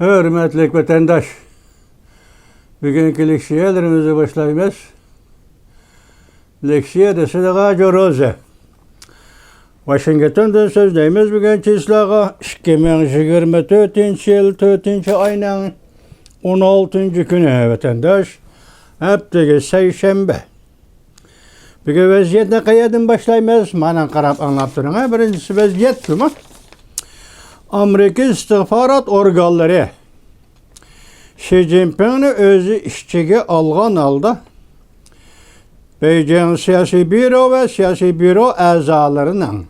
Hürmetli vatandaş, bugünkü leksiyelerimizi başlayımız. Leksiye de Sıdıka Coroze. Washington'da sözleyimiz bugün çizlağa 2024 yıl 4. ayının 16. günü vatandaş. Hepteki seyşembe. Bugün vaziyetine kayadın başlayımız. Manan qarab anlap durun. Birincisi vaziyet mi? Amerika istihbarat organları Xi Jinping'ni özü işçiga alğan halda Beijing siyasi büro ve siyasi büro a'zolarının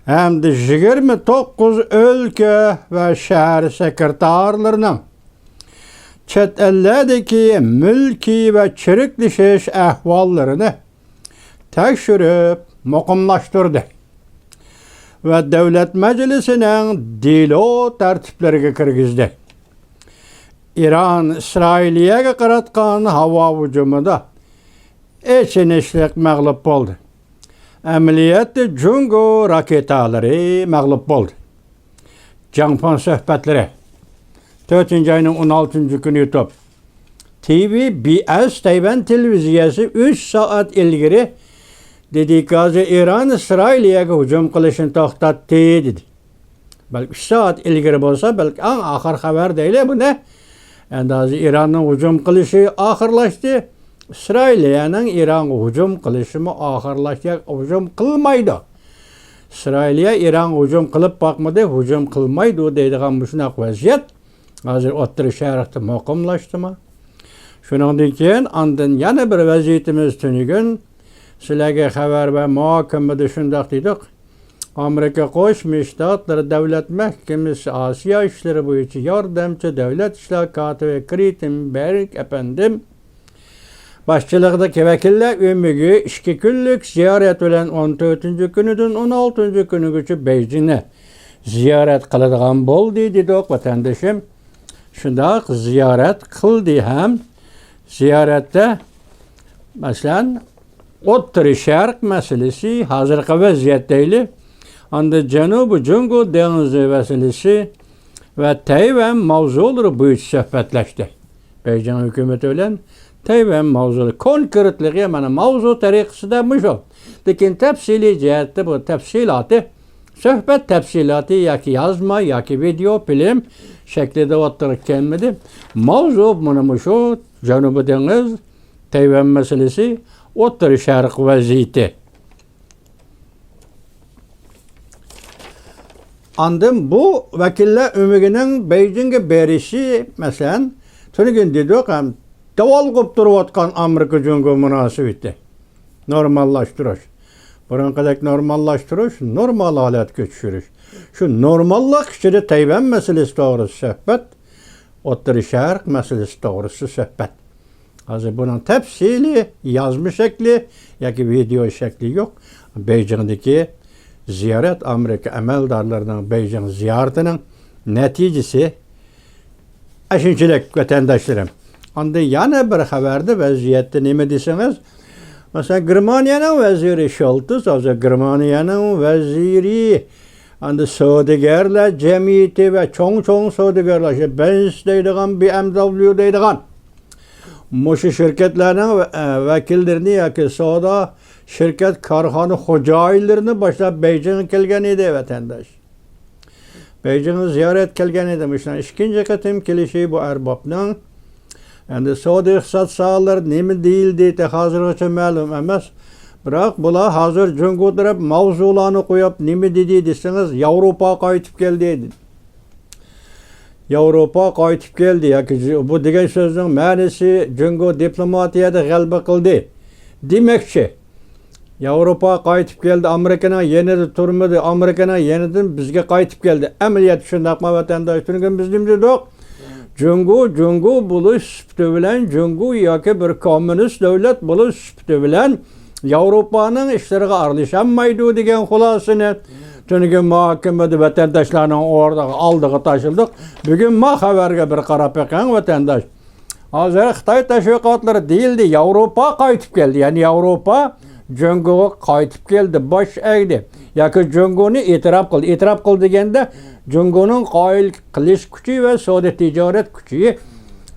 hem de 29 ülke ve şehir sekreterlerinin chet ellerdeki mülki ve çirikleşiş ahvallarını tekşirip muqimlaştırdı. Ve devlet meclisinin dilo tertiplerine kirgizdi. İran, İsrail'e qaratqan hava hücumunda eçinişlik mağlup oldu. Ameliyatı Jungo raketaları mağlup oldu. Janpan söhbetleri 4. ayının 16. günü YouTube. TVBS Tayvan televizyası 3 saat ilgiri dedi ki İran İsrail'e hücum qilishini to'xtatdi dedi. Belki 3 saat ilgiri bo'lsa, belki en ahir haber değil bu ne? Endi İran'ın hücum qilishi ahirlashdi. İsrail'in İran hücum qilishi mi ahirlashdi? Hücum qilmaydi. İsrail'e İran hücum qilib bakmadı, hücum qilmaydi deydigan bu shunaqa vaziyat. Hozir o'ttir sharqda muqimlashdimi? Shuningdan keyin ondan yana bir vaziyatimiz tunigun sizlarga xabar va muhokamada shundoq dedik. Amerika Qo'shma Shtatlar Davlat Mahkamasi Osiyo ishlari bo'yicha yordamchi davlat ishlar kotibi Kritenberg efendim boshchiligidagi vakillar o'miga 2 kunlik ziyorat bilan 14 kunidan 16 kunigacha Beijingni ziyorat qiladigan bo'ldi dedi vatandoshim. Shundoq ziyorat qildi ham. Ziyoratda masalan O'rta Sharq masalasi hozirgi vaziyatdagi anda Janubiy Jungo dengizi masalasi va Tayvan mavzulari bo'yicha suhbatlashdi. Beijing hukumati bilan Tayvan mavzuli konkretligi mana mavzu tariqasida shu. Lekin tafsiliy jihatda bu tafsiloti suhbat tafsiloti yoki yozma yoki video film shaklida o'tirib kelmadi. Mavzu mana shu Janubiy dengiz Tayvan masalasi O'rta Sharq vaziyati. Andım bu vakiller ömrünün Beijing'e berişi mesela tünügün dedik hem daval qıp duruyotgan Amerika Jungo münasebeti. Normallaştırış. Burunqadek normallaştırış, normal halat geçiriş. Şu normallık içinde Tayvan meselesi doğrusu söhbet, O'rta Sharq meselesi doğrusu söhbet. Hazır bunun tefsili, yazma şekli, yoki video şekli yok. Beijing'deki ziyaret Amerika amaldarlarının Beijing ziyaretinin neticesi aşınçılık vatandaşlarım. Onda yana bir haberde vaziyette nime deseniz, mesela Germanya'nın veziri Scholz, o Germanya'nın veziri anda savdogarlar cemiyeti ve çoğun savdogarlar, Benz deydigan, BMW deydigan Moşu şirketlerinin vekillerini yoki savdo şirket karxana xo'jayinlarini boshlab Beijingga kelgan edi vatandosh. Beijingga ziyorat kelgan edi. Mana ikkinchi qatim kelishi bu arbobning. Endi savdo iqtisod sohalari nima deyildi hozirgacha ma'lum emas. Biroq bular hozir Jungo taraf mavzularni qo'yib nima dedi desangiz, Yevropa qaytib keldi dedi. Yevropa qaytib keldi yoki bu degan so'zning ma'nosi Jungo diplomatiyada g'alaba qildi demoqchi. Yevropa qaytib keldi, Amerikaning yenida turmadi, Amerikaning yenidan bizga qaytib keldi. Amaliyat shundaqmi vatandosh? Tushungan biz nima dedik? Jungo bo'lish sifati bilan Jungo yoki bir kommunist davlat bo'lish sifati bilan Yevropaning ishlariga aralashamaydi degan xulosani tushungan muhokamada vatandoshlarning oldiga tashildik. Bugun ma xabarga bir qarab ekan vatandosh. Hozir Xitoy tashviqotlari deyildi, Yevropa qaytib keldi. Ya'ni Yevropa Jungo'ga qaytib keldi, bosh egdi. Yoki Jungo'ni e'tirof qildi. E'tirof qildi deganda Jungo'ning qoyil qilish kuchi va savdo tijorat kuchi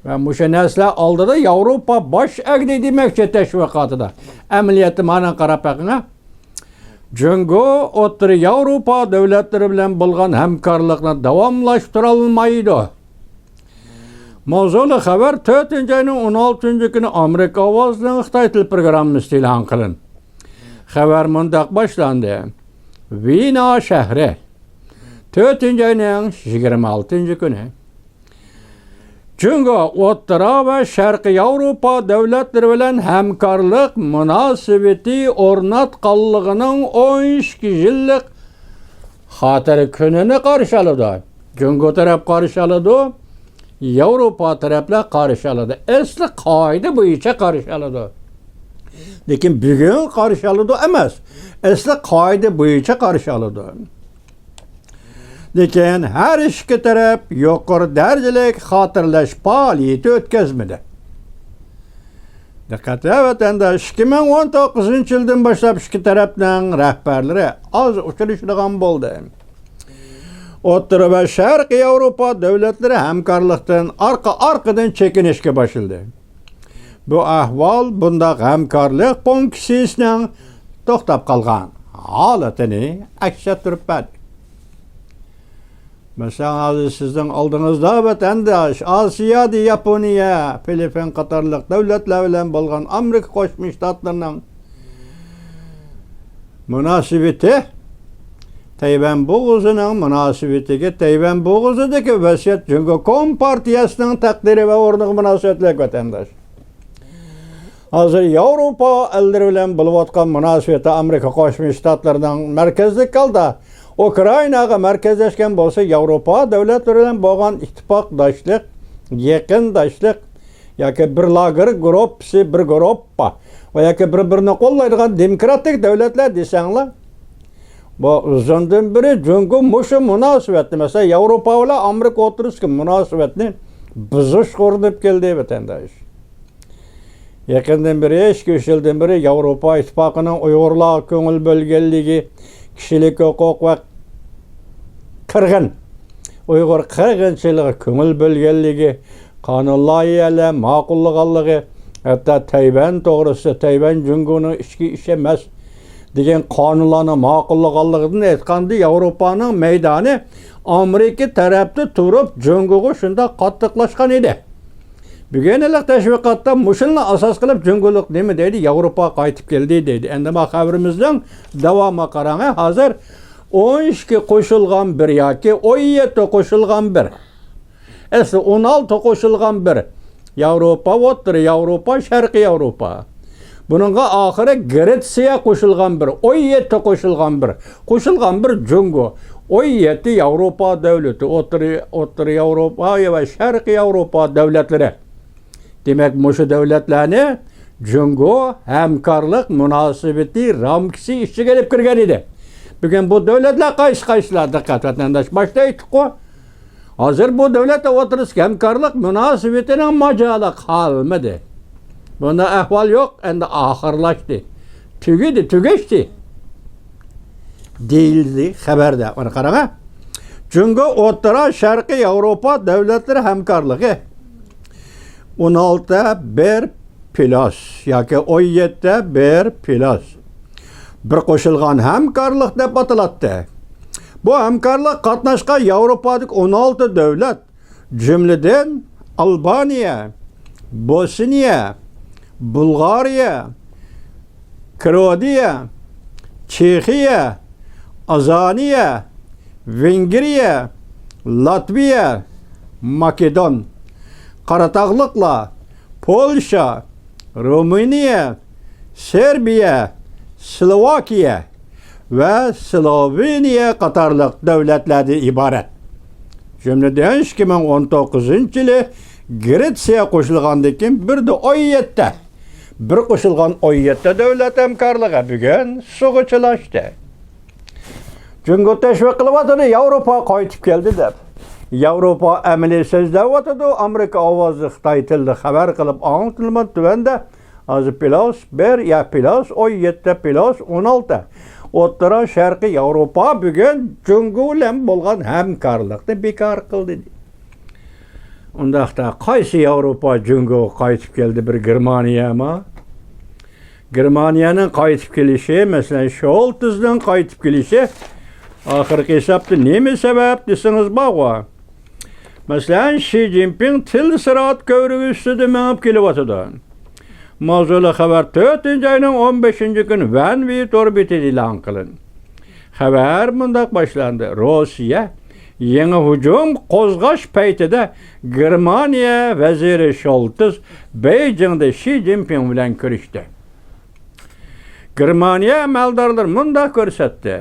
va musha narsalar oldida Yevropa bosh egdi demoqchi tashviqotida. Amaliyotda mana qarab baqing. Jungo O'rta Yevropa davlatlari bilan bo'lgan hamkorlikni davomlashtira olmaydi. Mavzuli xabar 4-ayning 16-kuni Amerika ovozining Xitoy til programmasi e'lon qilindi. Xabar mundaq boshlandi. Vino shahri 4-ayning 26-kuni Jungo O'rta va Sharqiy Yevropa davlatlari bilan hamkorlik munosabati o'rnatganligining 12 yillik xotira kunini qarshi oladi. Jungo taraf qarshi oladi, Yevropa taraflar qarshi oladi. Asli qoida bo'yicha qarshi oladi. Lekin bugun qarshi oladi emas. Asli qoida bo'yicha qarshi oladi. Lekin her ikki taraf yuqori darajalik xotirlash faoliyati o'tkazmadi. Diqqat vatandosh, 2019-yildan boshlab ikki tarafning rahbarlari oz uchrashadigan bo'ldi. O'rta va Sharqiy Yevropa davlatlari hamkorlikdan orqa-orqadan chekinishga boshladi. Bu ahvol bunda hamkorlik funksiyasining to'xtab qolgan holatini aks ettirib. Mesela sizden aldığınızda vatandaş, Asya'da Yaponiya, Filipin qatarlıq devletler bilen bolgan Amerika Qo'shma Shtatlarının münasibeti, Tayvan Boğazı'nın münasibetiga Tayvan Boğazı'daki vasiyat Jungo Kompartiyasının takdiri ve ornuq münasibetlik vatandaş. Hazır Yevropa elleri bilen bulvatkan münasibeti Amerika Qo'shma Shtatlarının merkezlik kaldı. Ukraynaga merkezleşken bolsa Yevropa devletleri bilen bo'lgan ittifoqdoshlik, yaqindoshlik yoki bir lager gruppasi, bir gruppa va yoki bir-birini qo'llaydigan demokratik davlatlar desanglar, bu uzundan beri Jungo mushu munosabatni, mesela Yevropa bilan Amerika o'tirishki munosabatni buzish qo'rnib keldi vatandosh. Yaqindan beri, 2-3 yildan beri Yevropa ittifoqining Uyg'urlar ko'ngil bo'lganligi, kishilik huquq va Uyghur qirg'inchiligi ko'ngil bo'lganligi, qonun loyihalari ma'qullaganligi, hatto Tayvan to'g'risida Tayvan Jungoning ichki ishi emas degan qonunlarni ma'qullaganligidan aytganda Yevropaning maydoni Amerika tarafda turib Jungoga shunda qattiqlashgan edi. Bugunlik tashviqotda mushulni asos qilib Jungolik nima deydi? Yevropa qaytib keldi deydi. Endi bu xabarimizning davomi qarang, hozir 12 qo'shilgan bir yoki 17 qo'shilgan bir. Asli 16 qo'shilgan bir. Yevropa, O'rta Yevropa, Sharqiy Yevropa. Buningga oxiri Gretsiya qo'shilgan bir, 17 qo'shilgan bir. Qo'shilgan bir Jungo. 17 Yevropa davlati, O'rta Yevropa va Sharqiy Yevropa davlatlari. Demek mushu davlatlarni Jungo hamkorlik munosabati ramkasi ichiga olib kirgan edi. Bugun bu davlatlar qaysi-qaysilar diqqat vatandosh boshda aytdik-ku. Hozir bu davlatlar o'tirishga hamkorlik munosabatining majoli qolmadi. Bunda ahvol yo'q, endi oxirlashdi. Tugashdi. Deyildi xabarda. Mana qarang. Jungo O'rta Sharqiy Yevropa davlatlari hamkorligi 16+1 yoki 17+1 bir qo'shilgan hamkorlik deb ataladi. Bu hamkorlik qatnashgan Yevropadagi 16 davlat, jumladan Albaniya, Bosniya, Bulgariya, Kroatiya, Chexiya, Azaniya, Vengriya, Latviya, Makedon, Qaratog'liqlar, Polsha, Ruminiya, Serbiya, Slovakiya ve Sloveniya qatorliq davlatlardan iborat. Jumladan 2019-yili Gretsiya qo'shilgandan keyin bir de 17 bir qo'shilgan 17 davlat hamkorligi bugun sug'uchilashdi. Jungo tashviq qilyapti, Yevropa qaytib keldi deb. Yevropa amaliy so'zlayapti, Amerika ovozi Xitoy tilida xabar qilib, anglatilyapti. Hazır plus 1 ya plus 17 plus 16. O'rta Sharqiy Yevropa bugun Jungo bilan bo'lgan hamkorlikni bekor qildi. Undaqda qaysi Yevropa Jungo qaytib keldi bir Germaniyami? Germaniyaning qaytib kelishi, masalan, Scholzning qaytib kelishi oxirgi hisobda nima sabab desangiz bor. Masalan, Xi Jinping til sirat ko'rigi ustida mengib kelyotdi. Mavzuli xabar 4-oyning 15-kuni Van Wert orbitida e'lon qilindi. Xabar mundaq boshlandi. Rossiya yangi hujum qo'zg'ash paytida Germaniya vaziri Scholz Beijingda Xi Jinping bilan ko'rishdi. Germaniya amaldorlar mundaq ko'rsatdi.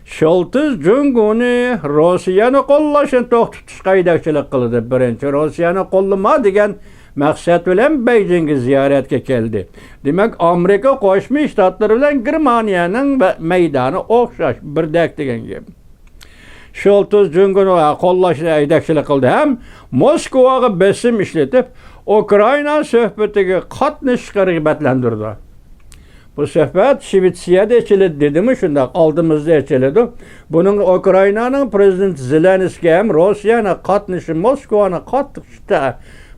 Scholz Jungoni Rossiyani qo'llashni to'xtatish qaydachilik qildi. Birinchi Rossiyani qo'llama degan maqsad bilan Beijingga ziyoratga keldi. Demak, Amerika Qo'shma Shtatlari bilan Germaniyaning maydoni o'xshash, birdek degan gap. Scholz Jungoni qo'llashni aydakchilik qildi ham Moskvaga besim ishlatib, Ukraina suhbatiga qatnashishga rag'batlantirdi. Bu suhbat Shvetsiyada ochildi dedimi, shundoq oldimizda ochildi. Buning Ukrainaning prezidenti Zelenskiy ham Rossiyani qatnashi, Moskvani qatnashda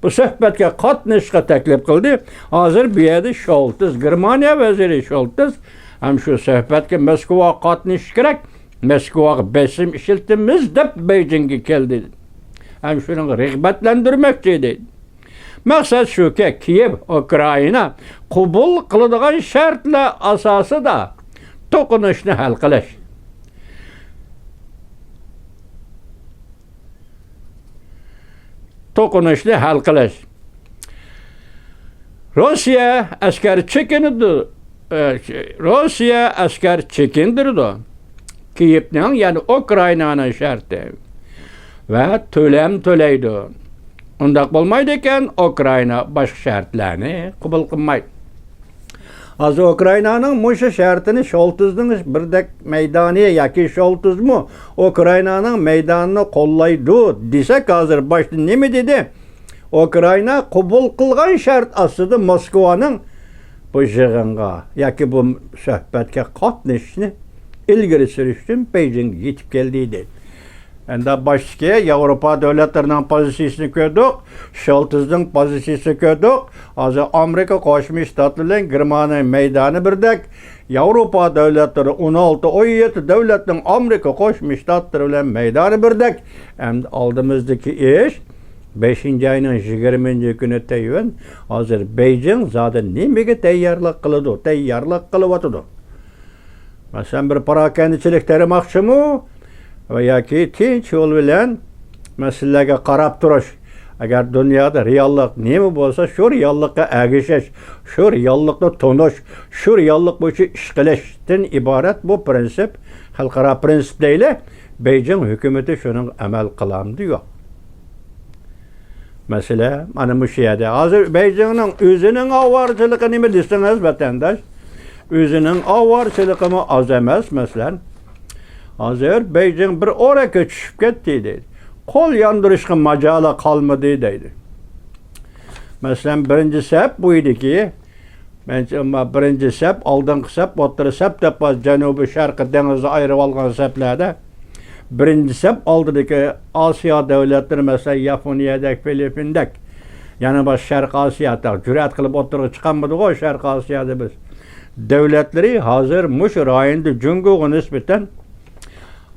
bu suhbatga qatnashishga taklif qildi. Hozir bu yerda Scholz, Germaniya vaziri Scholz ham shu suhbatga Moskvaga qatnashish kerak. Moskvaga besim ishiltimiz deb Beijingga keldi. Ham shuni rag'batlantirmoqchi edi. Maqsad shuki, Kiyev Ukraina qabul qiladigan shartlar asosida to'qinishni hal qilish. To'qinishni hal qilish. Rossiya askar chekindirdi. Kiyevning, ya'ni Ukrainaning sharti va to'lam to'laydi. Undaq bo'lmaydi ekan, Ukraina boshqa shartlarni qabul qilmaydi. Hozir Ukrainaning musha shartini Scholzning birdek maydoni yoki Scholzmi Ukrainaning maydonini qo'llaydi desak, hozir boshda nima dedi? Ukraina qabul qilgan shart ostida Moskvaning bu yig'inga yoki bu suhbatga qatnashishni ilgari surish uchun Beijingga yetib keldi dedi. Endi boshqa Yevropa davlatlarining pozitsiyasini ko'rdik, Scholzning pozitsiyasini ko'rdik. Hozir Amerika Qo'shma Shtatlari bilan Germaniya maydoni birdek. Yevropa davlatlari 16-17 davlatning Amerika Qo'shma Shtatlari bilan maydoni birdek. Endi oldimizdagi ish 5-oyning 20-kuni Tayvan. Hozir Beijing zodi nimaga tayyorlik qiladi? Tayyorlik qilyapti. Masalan, bir parokandichilik taramoqchimi? Va yoki tinch yo'l bilan masalaga qarab turish. Agar dunyoda reallik nima bo'lsa, shu reallikka agishish, shu reallikni tonish, shu reallik bo'yicha ish qilishdan iborat bu prinsip, xalqaro prinsip deyli. Beijing hukumati shuning amal qilamdi yo'q. Masala mana shu yerda. Hozir Beijingning o'zining ovorchiligi nima desangiz, vatandosh, o'zining ovorchiligimi oz emas, masalan. Hozir Beijing bir o'raka tushib ketdi deydi. Qo'l yondirishga majoli qolmadi deydi. Masalan, birinchi sap bu ediki, birinchi sap, oldingi sap, o'rta sap deb janubiy sharqiy dengizni ayirib olgan saplarda birinchi sap oldidagi Osiyo davlatlari, masalan, Yaponiyadagi, Filippindek, yana boshqa Sharq Osiyoda jur'at qilib o'tirib chiqanmadi-ku Sharq Osiyoda biz. Davlatlari hozir mush rayonda Jungoga nisbatan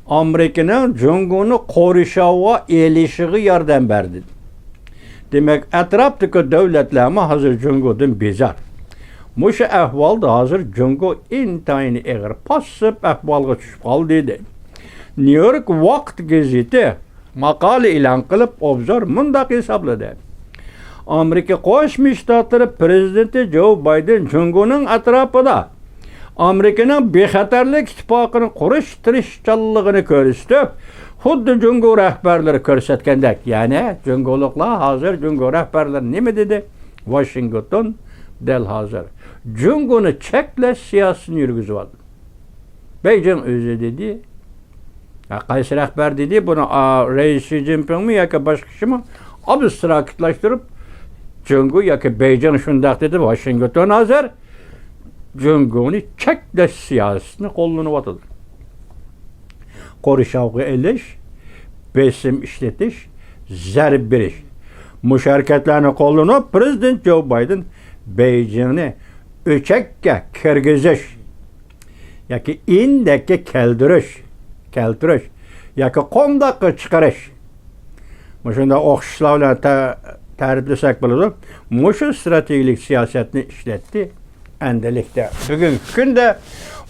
Amerikaning Jungoni qo'rishiga elishiga yordam berdi. Demak, atrofdagi davlatlarmi hozir Jungodan bezor. Mushu ahvolda hozir Jungo intayin og'ir, passiv ahvolga tushib qoldi dedi. New York Vaqt gazeti maqola e'lon qilib, obzor mundaq hisobladi. Amerika Qo'shma Shtatlari prezidenti Joe Biden Jungoning atrofida Amerikaning bexatarlik ittifoqini qurish tirishchanligini ko'rsatib, xuddi Jungo rahbarlari ko'rsatgandek. Ya'ni Jungoliklar hozir Jungo rahbarlari nima dedi? Washington del hozir Jungoni cheklash siyosatini yurgizyapti. Beijing o'zi dedi, qaysi rahbar dedi, buni Rais Xi Jinpingmi yoki boshqa kishimi abstraktlashtirib Cungu yoki Beyjing shundoq dedi, Washington hozir Cunguni cheklash siyosatini qo'llanib qo'rishavga elish, besim ishlatish, zarb berish. Mush harakatlarni qo'llanib prezident Joe Biden Beyjingni o'chakka kirgizish yoki indakka keltirish yoki qondoqqa chiqarish. Shunda o'xshashlar bilan ta'riflasak bo'ladi. Mushu strategik siyosatni ishlatdi endilikda. Bugungi kunda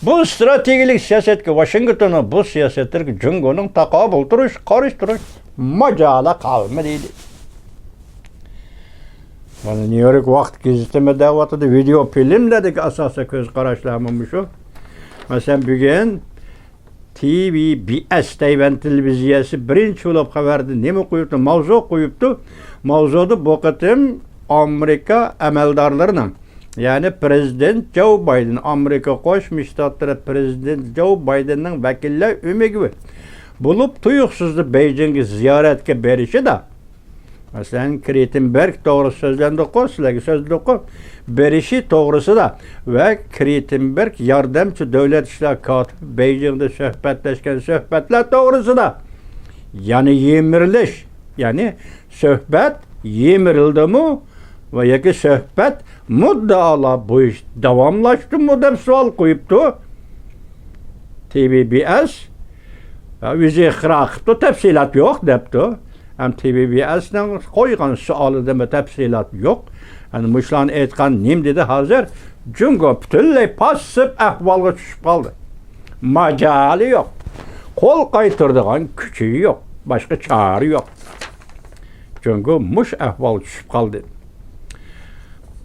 bu strategik siyosatga Washingtonning bu siyosatlarga Jungoning taqobil turish, qarshi majoli qolmaydi. Mana New York vaqt gazetida davatida video filmlardagi asosiy ko'z qarashlarimiz shu. Masalan, bugun TVBS Tayvan televiziyasi birinchi bo'lib xabarda nima qo'yibdi? Mavzu qo'yibdi. Mavzuda bu qatim Amerika amaldorlarining, ya'ni prezident Joe Biden, Amerika Qo'shma Shtatlari prezident Joe Bidenning vakillar o'migi bo'lib tuyuqsizda Beyjingga ziyoratga berishida. Masalan, Kretenberg to'g'risida so'zlandi, sizlarga so'zlandi, berishi to'g'risida va Kretenberg yordamchi davlat ishlar kotibi Beyjingda suhbatlashgan suhbatlar to'g'risida, ya'ni yemirilish, ya'ni suhbat yemirildimi va yoki suhbat muddaolar bo'yicha davomlashdimi deb savol qo'yibdi. TVBS o'zi iqror qilibdi, tafsilot yo'q debdi. Ham TVBSning qo'ygan savolida tafsilot yo'q. Yani Muşlan aytgan nim dedi hozir Jungo butunlay passiv ahvolga tushib qoldi. Majali yo'q. Qo'l qaytiradigan kuchi yo'q. Boshqa chora yo'q. Jungo mush ahvolga tushib qoldi.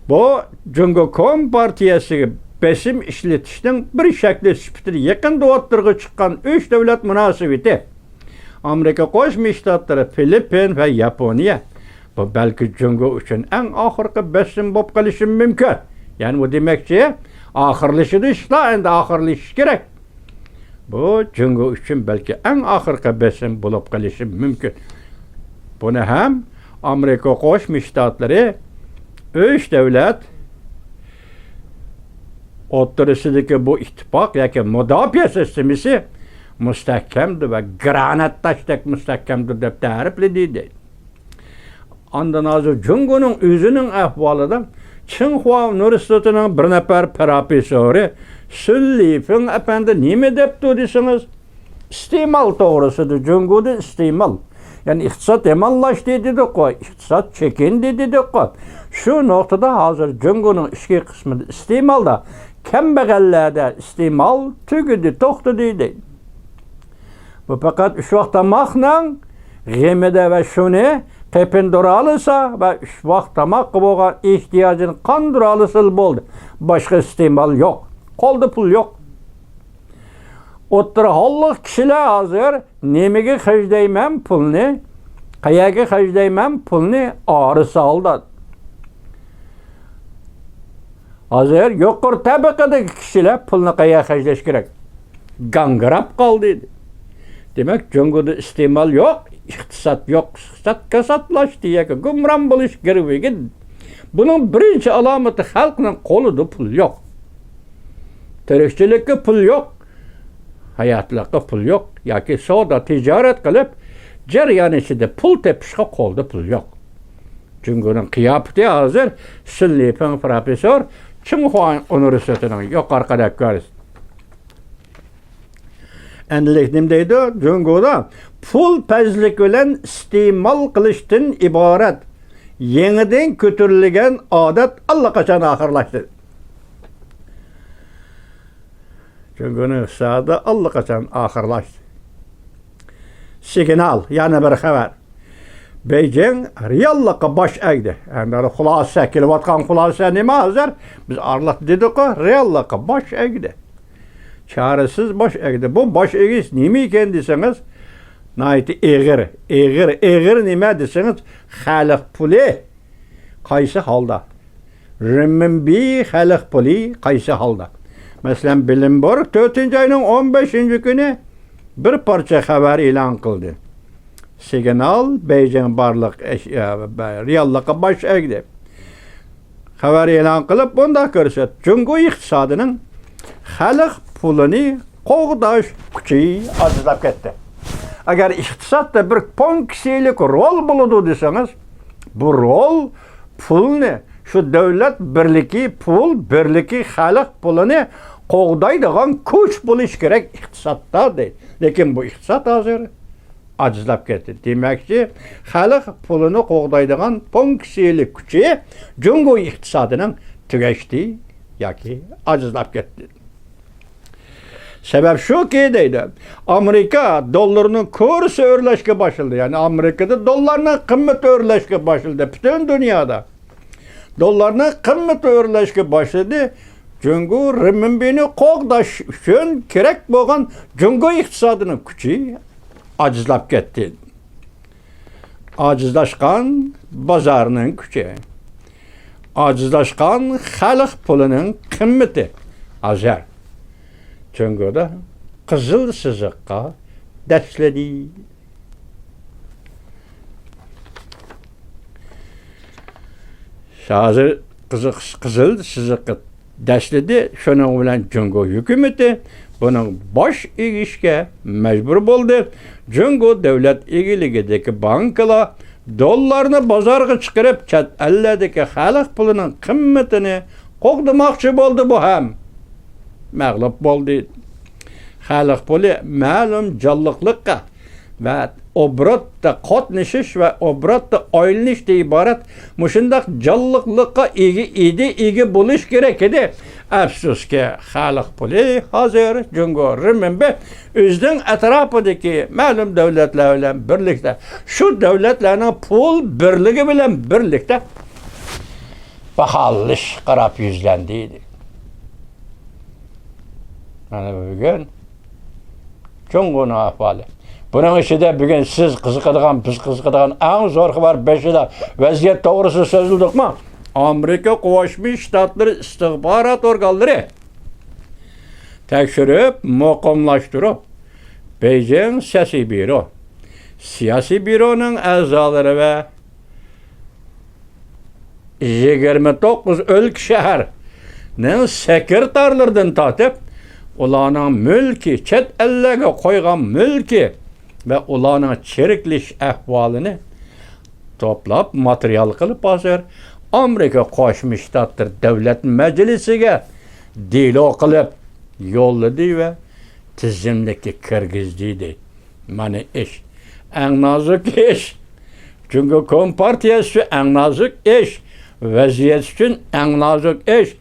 Bu Jungo Kompartiyasiga besim ishlatishning bir shakli sifatida yaqinda o'tirg'i chiqqan 3 davlat munosabati. Amerika Qo'shma Shtatlari, Filippin va Yaponiya. Bu belki Jungo uchun eng oxirgi besim bo'lib qolishi mumkin. Ya'ni bu demakchi, oxirlashida ishlar endi oxirlashishi kerak. Bu Jungo uchun belki eng oxirgi besim bo'lib qolishi mumkin. Buni ham Amerika Qo'shma Shtatlari 3 davlat o'rtasidagi bu ittifoq yoki mudofaa sistemasi mustahkamdir va granat tashdek mustahkamdir deb ta'rifladi. Ondan hozir Jungoning o'zining ahvolida Tsinghua universitetining bir nafar professori Sullifin apandi nima debdi desangiz, iste'mol to'g'risida Jungoda iste'mol, ya'ni iqtisod yomonlashdi dedi-ku, iqtisod chekindi dedi-ku. Shu nuqtada hozir Jungoning ichki qismida iste'molda, kambag'allarda iste'mol tugadi, to'xtadi deydi. Bu faqat uch vaqt tomoqning g'amida va shuni tepindira olsa va uch vaqt tomoq bo'lgan ehtiyojini qondira olsa bo'ldi. Boshqa iste'mol yo'q. Qo'lda pul yo'q. O'ttira holliq kishilar hozir nimaga xarjlayman pulni, qayerga xarjlayman pulni orisa oldi. Hozir yuqori tabaqadagi kishilar pulni qayerga xarjlash kerak? Gangrab qoldi. Demak, Jungoda iste'mol yo'q, iqtisod yo'q, iqtisod kasatlashdi yoki gumron bo'lish kerak. Buning birinchi alomati xalqning qo'lida pul yo'q. Tirikchilikka pul yo'q, hayotlikka pul yo'q yoki savdo tijorat qilib jarayon ichida pul tepishga qo'lda pul yo'q. Jungoning qiyofati hozir Sullifin professor Tsinghua universitetining yuqorida ko'rasiz. Endilik nim deydi? Jungoda pul pazlik bilan iste'mol qilishdan iborat yangidan ko'tarilgan odat allaqachon oxirlashdi. Jungoning iqtisodi allaqachon oxirlashdi. Signal, yana bir xabar. Beyjing reallikqa bosh egdi. Endi xulosa kelayotgan xulosa nima hozir? Biz arlaq dedik-ku, reallikqa bosh egdi. Çaresiz boş egdi. Bu boş egish nima ekan desangiz, nayti eg'ir nima desangiz, xalq puli qaysi holda? Renminbi xalq puli qaysi holda? Masalan, Bloomberg 4-oyning 15-kuni bir parcha xabar e'lon qildi. Signal Beyjing barliq reallikqa bosh egdi. xabar e'lon qilib, bunda ko'rsatdi. Jungo iqtisodining xalq pulini qo'g'dash kuchi ozlab ketdi. Agar iqtisodda bir fonksiyalik rol bo'ladi desangiz, bu rol pulni, shu davlat birligi pul, birligi xalq pulini qo'g'daydigan kuch bo'lish kerak iqtisodda deydi. Lekin bu iqtisod hozir ajizlab ketdi. Demakki, xalq pulini qo'g'daydigan fonksiyalik kuchi Jungo iqtisodining tugashdi yoki ajizlab ketdi. Sebep şu ki deydi, Amerika dolarının kursu örleşke başladı. Yani Amerika'da dolarının kıymeti örleşke başladı. Bütün dünyada. Dolarının kıymeti örleşke başladı. Çünkü renminbini qo'g'dash uchun kerak bo'lgan Jungo iqtisodining kuchi ajizlab ketdi. Ajizlashgan bozorning kuchi, ajizlashgan xalq pulining qiymati azar. Jungo'da qizil siziqqa dashladi. Hozir qizil siziqqa dashladi. Shuning bilan Jungo hukumati buning bosh egishga majbur bo'ldi. Jungo davlat egiligidagi bankalar dollarni bozorga chiqarib, chet ellardagi xalq pulining qimmatini qo'g'damoqchi bo'ldi. Bu ham mag'lub bo'ldi. Xalq puli ma'lum jonliqlikqa va obratda qatnashish va obratda aylanishdan iborat mushundaq jonliqlikqa ega bo'lish kerak edi. Afsuski, xalq puli hozir Jungo renminbi o'zining atrofidagi ma'lum davlatlar bilan birlikda, shu davlatlarning pul birligi bilan birlikda baholish qarab yuzlandi. Mana bugun Jungo'ning ahvoli. Buning ichida bugun siz qiziqadigan, biz qiziqadigan eng zo'r xabar beshida vaziyat to'g'risi so'zildikmi? Amerika Qo'shma Shtatlari istixborot organlari tekshirib, muqimlashtirib, Beijing siyosiy byuroning a'zolari va 29 o'lka shaharning sekretarlaridan tortib, ularning mulki, chet ellarga qo'ygan mulki ve ularning chiriklish ahvolini to'plab material qilib hozir Amerika Qo'shma Shtatlar Davlat Majlisiga delo qilib yo'lladi va tizimlikka kirgizdi. Mana ish, eng nozik ish. Jungo Kompartiyasi eng nozik ish, vaziyat uchun eng nozik ish.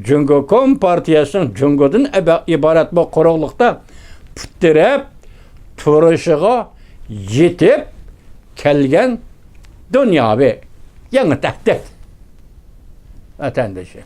Jungo Kompartiyasining Jungodan iborat bu quruqlikda putirib turishiga yetib kelgan dunyoviy yangi tahdid vatandashi.